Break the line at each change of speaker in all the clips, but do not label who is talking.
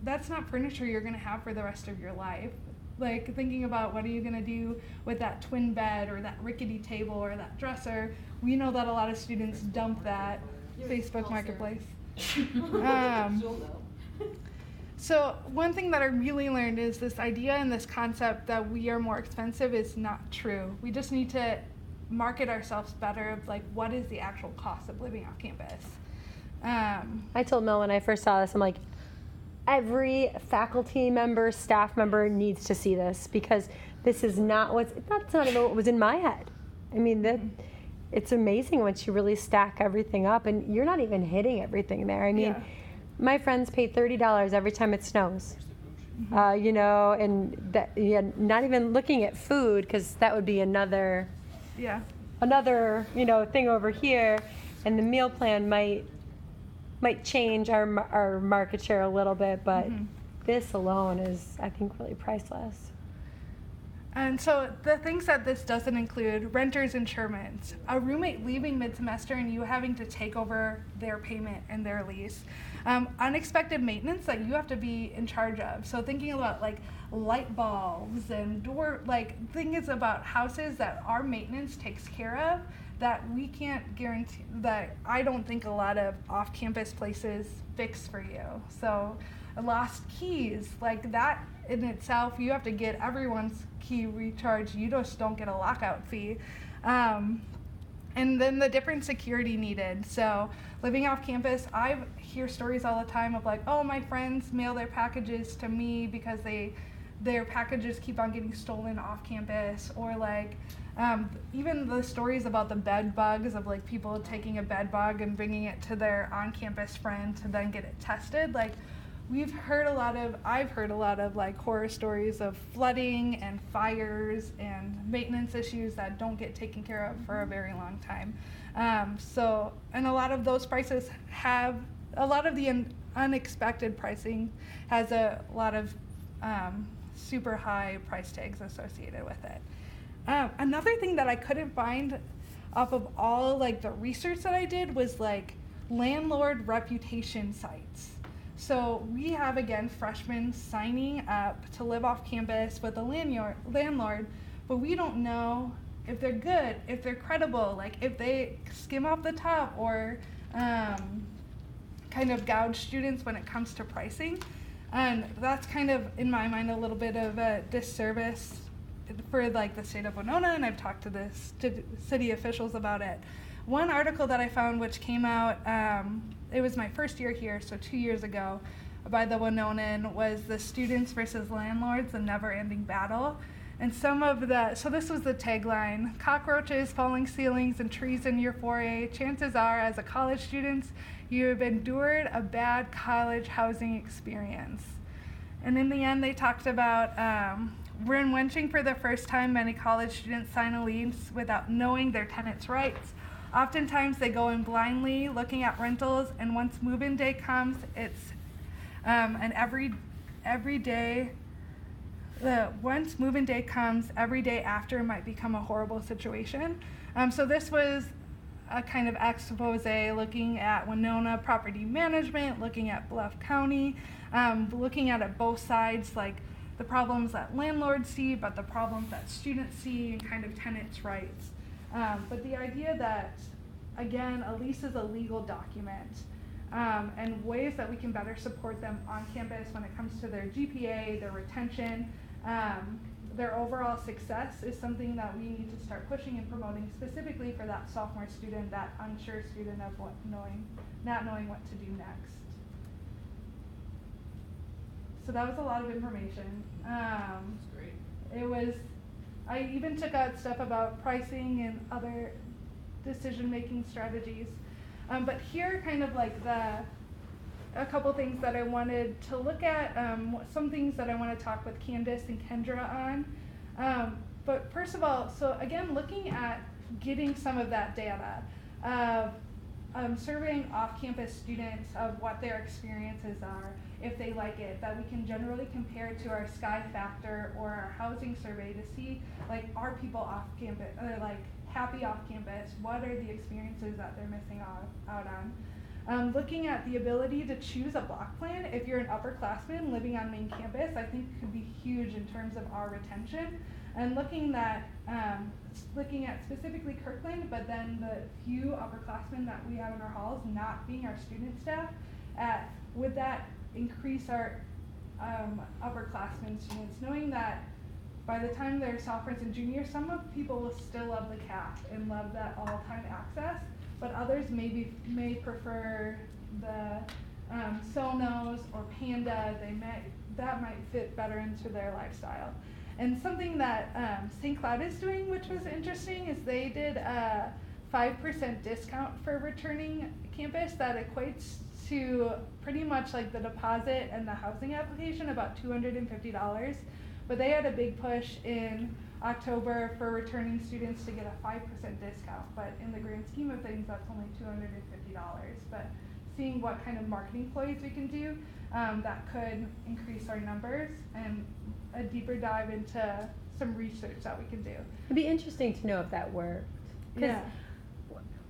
that's not furniture you're going to have for the rest of your life. Like thinking about what are you going to do with that twin bed or that rickety table or that dresser. We know that a lot of students dump that Facebook Marketplace. So one thing that I really learned is this idea and this concept that we are more expensive is not true. We just need to market ourselves better of like what is the actual cost of living off campus.
I told Mel when I first saw this, I'm like, every faculty member, staff member needs to see this because this is that's not even what was in my head. I mean, it's amazing once you really stack everything up and you're not even hitting everything there. I mean, my friends pay $30 every time it snows. And that, not even looking at food because that would be another thing over here, and the meal plan might change our market share a little bit, but this alone is, I think, really priceless.
And so the things that this doesn't include: renter's insurance, a roommate leaving mid-semester and you having to take over their payment and their lease, unexpected maintenance that you have to be in charge of. So thinking about like light bulbs and things about houses that our maintenance takes care of that we can't guarantee, that I don't think a lot of off-campus places fix for you. So lost keys, like that in itself, you have to get everyone's key recharged. You just don't get a lockout fee. And then the different security needed. So living off campus, I hear stories all the time of like, oh, my friends mail their packages to me because their packages keep on getting stolen off campus, or like even the stories about the bed bugs of like people taking a bed bug and bringing it to their on-campus friend to then get it tested. Like I've heard a lot of like horror stories of flooding and fires and maintenance issues that don't get taken care of for a very long time. And a lot of those prices have, a lot of the unexpected pricing has a lot of super high price tags associated with it. Another thing that I couldn't find off of all like the research that I did was like landlord reputation sites. So we have, again, freshmen signing up to live off campus with a landlord, but we don't know if they're good, if they're credible, like if they skim off the top or kind of gouge students when it comes to pricing. And that's kind of, in my mind, a little bit of a disservice for like the state of Winona, and I've talked to city officials about it. One article that I found, which came out, it was my first year here, so 2 years ago, by the Winonan, was the Students versus Landlords, a never-ending battle. And so this was the tagline: cockroaches, falling ceilings, and trees in your foyer. Chances are, as a college student, you have endured a bad college housing experience. And in the end, they talked about, when wenching for the first time, many college students sign a lease without knowing their tenant's rights. Oftentimes they go in blindly looking at rentals, and once move-in day comes, it's once move-in day comes, every day after might become a horrible situation. So this was a kind of expose looking at Winona property management, looking at Bluff County, looking at both sides, like the problems that landlords see, but the problems that students see, and kind of tenants' rights. But the idea that, again, a lease is a legal document, and ways that we can better support them on campus when it comes to their GPA, their retention, their overall success is something that we need to start pushing and promoting, specifically for that sophomore student, that unsure student of not knowing what to do next. So that was a lot of information.
That's great.
I even took out stuff about pricing and other decision-making strategies. But here are kind of like a couple things that I wanted to look at, some things that I want to talk with Candace and Kendra on. But first of all, so again, looking at getting some of that data of surveying off-campus students of what their experiences are, if they like it, that we can generally compare to our Sky Factor or our housing survey to see, like, are people off campus, like happy off campus? What are the experiences that they're missing out Looking at the ability to choose a block plan if you're an upperclassman living on main campus, I think could be huge in terms of our retention. And looking at specifically Kirkland, but then the few upperclassmen that we have in our halls not being our student staff, would that increase our upperclassmen students, knowing that by the time they're sophomores and juniors, some of people will still love the CAF and love that all-time access, but others may prefer the Sonos or Panda. That might fit better into their lifestyle. And something that St. Cloud is doing, which was interesting, is they did a 5% discount for returning campus that equates to pretty much like the deposit and the housing application, about $250. But they had a big push in October for returning students to get a 5% discount. But in the grand scheme of things, that's only $250. But seeing what kind of marketing ploys we can do, that could increase our numbers, and a deeper dive into some research that we can do.
It'd be interesting to know if that worked.
Yeah.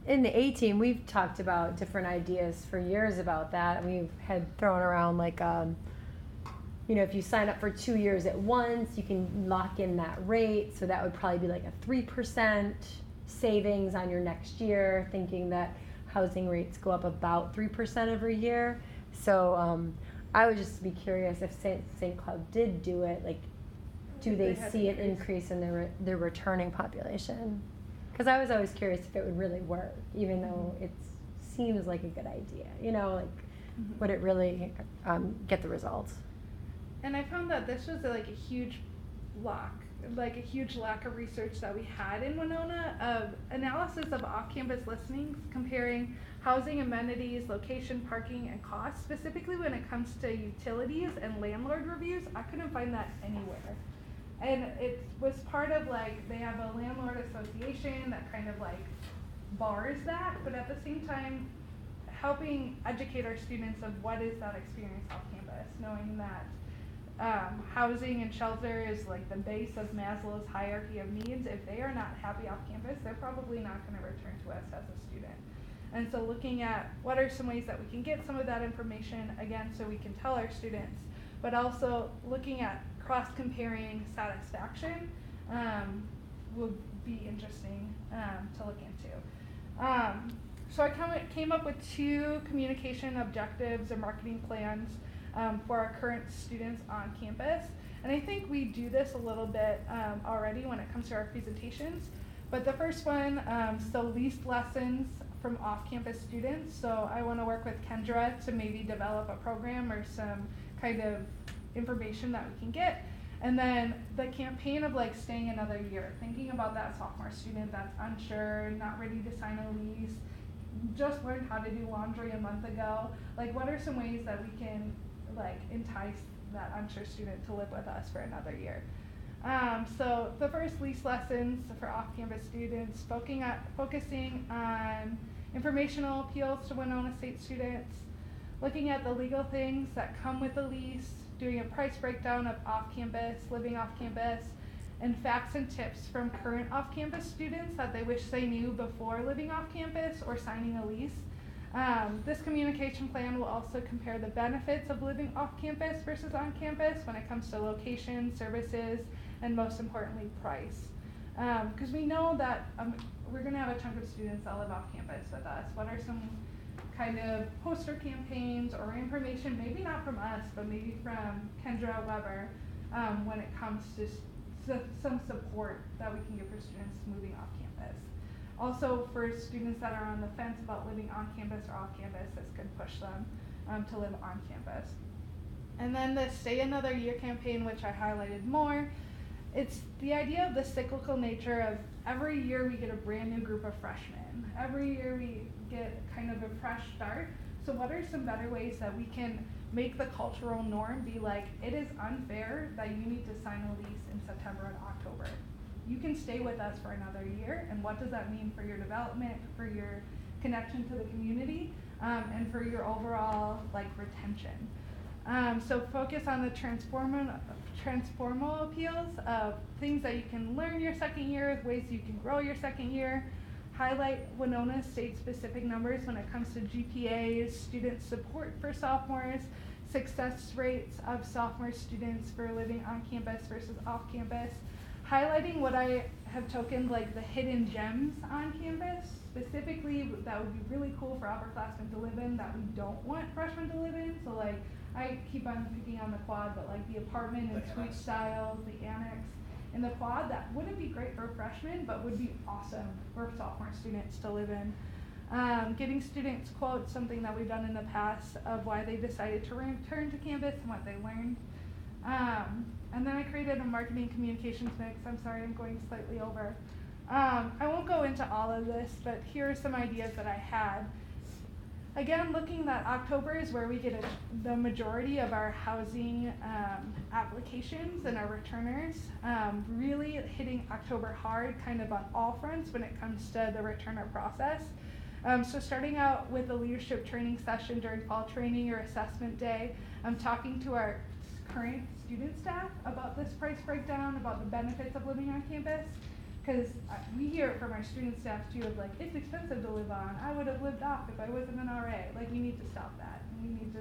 In the A team, we've talked about different ideas for years about that. We've had thrown around like, if you sign up for 2 years at once, you can lock in that rate. So that would probably be like a 3% savings on your next year, thinking that housing rates go up about 3% every year. So I would just be curious if St. Cloud did do it, like, do they see an increase in their returning population? Because I was always curious if it would really work, even though it seems like a good idea. Would it really get the results?
And I found that this was like a huge lack of research that we had in Winona of analysis of off-campus listings comparing housing, amenities, location, parking, and costs. Specifically when it comes to utilities and landlord reviews, I couldn't find that anywhere. And it was part of they have a landlord association that kind of bars that, but at the same time helping educate our students of what is that experience off campus, knowing that housing and shelter is the base of Maslow's hierarchy of needs. If they are not happy off campus, they're probably not going to return to us as a student. And so looking at what are some ways that we can get some of that information, again, so we can tell our students, but also looking at cross-comparing satisfaction would be interesting to look into. So I came up with 2 communication objectives or marketing plans for our current students on campus. And I think we do this a little bit already when it comes to our presentations. But the first one, so least lessons from off-campus students. So I want to work with Kendra to maybe develop a program or some kind of information that we can get. And then the campaign of staying another year, thinking about that sophomore student that's unsure, not ready to sign a lease, just learned how to do laundry a month ago. What are some ways that we can entice that unsure student to live with us for another year? So the first lease lessons for off-campus students, focusing on informational appeals to Winona State students, looking at the legal things that come with the lease, doing a price breakdown of off-campus, living off-campus, and facts and tips from current off-campus students that they wish they knew before living off-campus or signing a lease. This communication plan will also compare the benefits of living off-campus versus on-campus when it comes to location, services, and most importantly, price. Because we know that we're going to have a chunk of students that live off-campus with us. What are some kind of poster campaigns or information, maybe not from us, but maybe from Kendra Weber, when it comes to some support that we can give for students moving off campus. Also for students that are on the fence about living on campus or off campus, this could push them to live on campus. And then the Stay Another Year campaign, which I highlighted more, it's the idea of the cyclical nature of every year we get a brand new group of freshmen. Every year we get kind of a fresh start. So what are some better ways that we can make the cultural norm be it is unfair that you need to sign a lease in September and October. You can stay with us for another year, and what does that mean for your development, for your connection to the community, and for your overall retention. So focus on the transformal appeals of things that you can learn your second year, ways you can grow your second year, highlight Winona state-specific numbers when it comes to GPAs, student support for sophomores, success rates of sophomore students for living on campus versus off campus, highlighting what I have tokened like the hidden gems on campus, specifically that would be really cool for upperclassmen to live in that we don't want freshmen to live in. So like, I keep on picking on the quad, but like the apartment and suite styles, the annex, and the quad, that wouldn't be great for freshmen, but would be awesome for sophomore students to live in. Getting students quotes, something that we've done in the past of why they decided to return to campus and what they learned. And then I created a marketing communications mix. I'm sorry, I'm going slightly over. I won't go into all of this, but here are some ideas that I had. Again, looking that October is where we get the majority of our housing applications and our returners, really hitting October hard kind of on all fronts when it comes to the returner process. So starting out with a leadership training session during fall training or assessment day, I'm talking to our current student staff about this price breakdown, about the benefits of living on campus. Because we hear it from our student staff too of like, it's expensive to live on. I would have lived off if I wasn't an RA. Like, we need to stop that. And we need to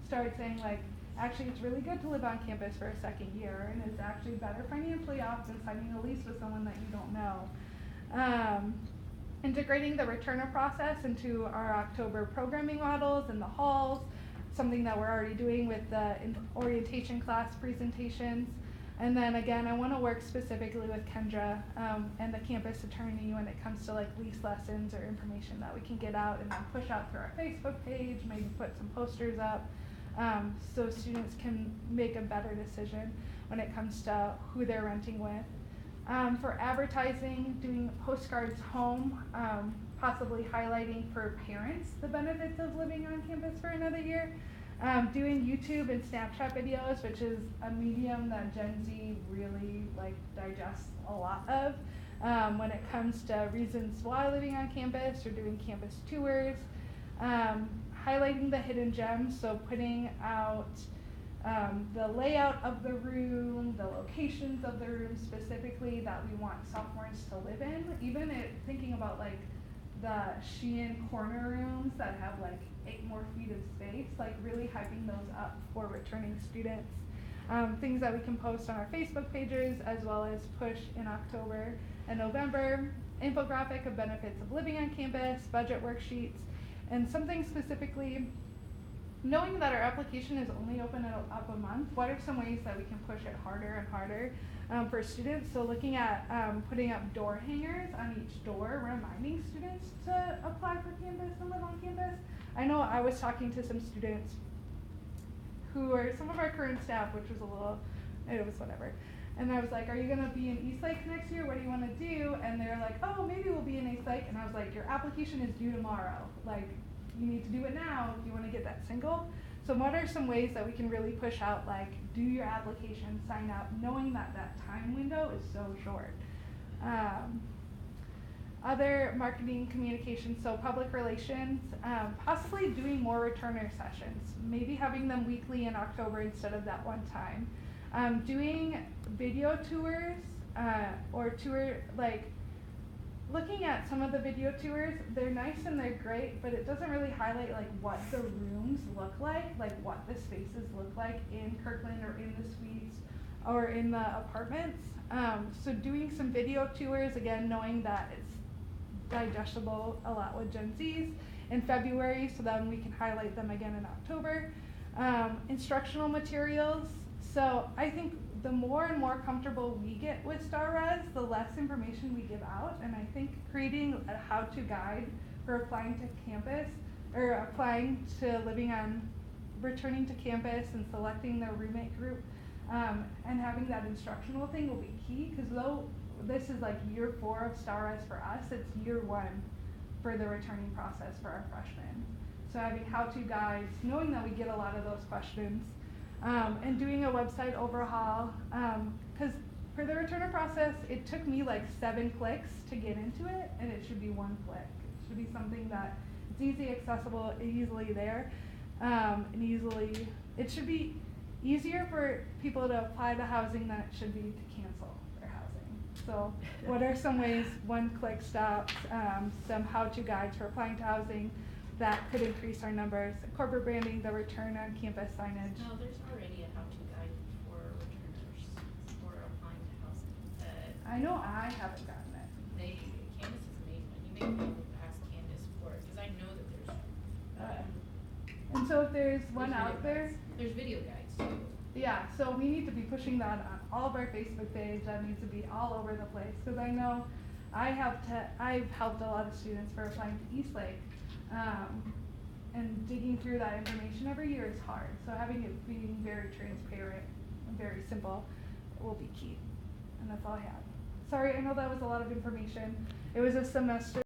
start saying like, actually it's really good to live on campus for a second year, and it's actually better financially off than signing a lease with someone that you don't know. Integrating the returner process into our October programming models and the halls, something that we're already doing with the orientation class presentations. And then again, I want to work specifically with Kendra and the campus attorney when it comes to like lease lessons or information that we can get out and then push out through our Facebook page, maybe put some posters up so students can make a better decision when it comes to who they're renting with. For advertising, doing postcards home, possibly highlighting for parents the benefits of living on campus for another year. Doing YouTube and Snapchat videos, which is a medium that Gen Z really like digests a lot of when it comes to reasons why living on campus or doing campus tours. Highlighting the hidden gems, so putting out the layout of the room, the locations of the room specifically that we want sophomores to live in. Even thinking about like the Sheehan corner rooms that have like 8 more feet of space, like really hyping those up for returning students. Things that we can post on our Facebook pages as well as push in October and November. Infographic of benefits of living on campus, budget worksheets, and something specifically, knowing that our application is only open up a month, what are some ways that we can push it harder and harder for students? So looking at putting up door hangers on each door, reminding students to apply for campus and live on campus. I know I was talking to some students who are some of our current staff, which was it was whatever. And I was like, are you gonna be in Eastlake next year? What do you wanna do? And they're like, oh, maybe we'll be in Eastlake. And I was like, your application is due tomorrow. Like, you need to do it now if you wanna get that single. So what are some ways that we can really push out, like, do your application, sign up, knowing that that time window is so short. Other marketing communications, so public relations, possibly doing more returner sessions, maybe having them weekly in October instead of that one time. Doing video tours or looking at some of the video tours, they're nice and they're great, but it doesn't really highlight like what the rooms look like what the spaces look like in Kirkland or in the suites or in the apartments. So doing some video tours, again, knowing that it's digestible a lot with Gen Zs in February, so then we can highlight them again in October. Instructional materials. So I think the more and more comfortable we get with StarRez, the less information we give out. And I think creating a how-to guide for applying to campus or applying to returning to campus and selecting their roommate group and having that instructional thing will be key, because though this is like year 4 of StarRez for us, it's year 1 for the returning process for our freshmen. So having how-to guides, knowing that we get a lot of those questions, and doing a website overhaul, because for the returner process, it took me like 7 clicks to get into it, and it should be 1 click. It should be something that it's easy, accessible, easily there, and it should be easier for people to apply to housing than it should be to cancel their housing. So what are some ways one-click stops, some how-to guides for applying to housing that could increase our numbers, corporate branding, the return on campus signage.
No, there's already a how-to guide for returners for applying to housing.
I know I haven't gotten it.
Candace has made one. You may be able to ask Candace for it, cause I know that
And so if there's one
video
out there,
guides. There's video guides too.
yeah, so we need to be pushing that on all of our Facebook page. That needs to be all over the place, because I know I've helped a lot of students for applying to Eastlake, and digging through that information every year is hard. So having it being very transparent and very simple will be key. And that's all I have. Sorry, I know that was a lot of information. It was a semester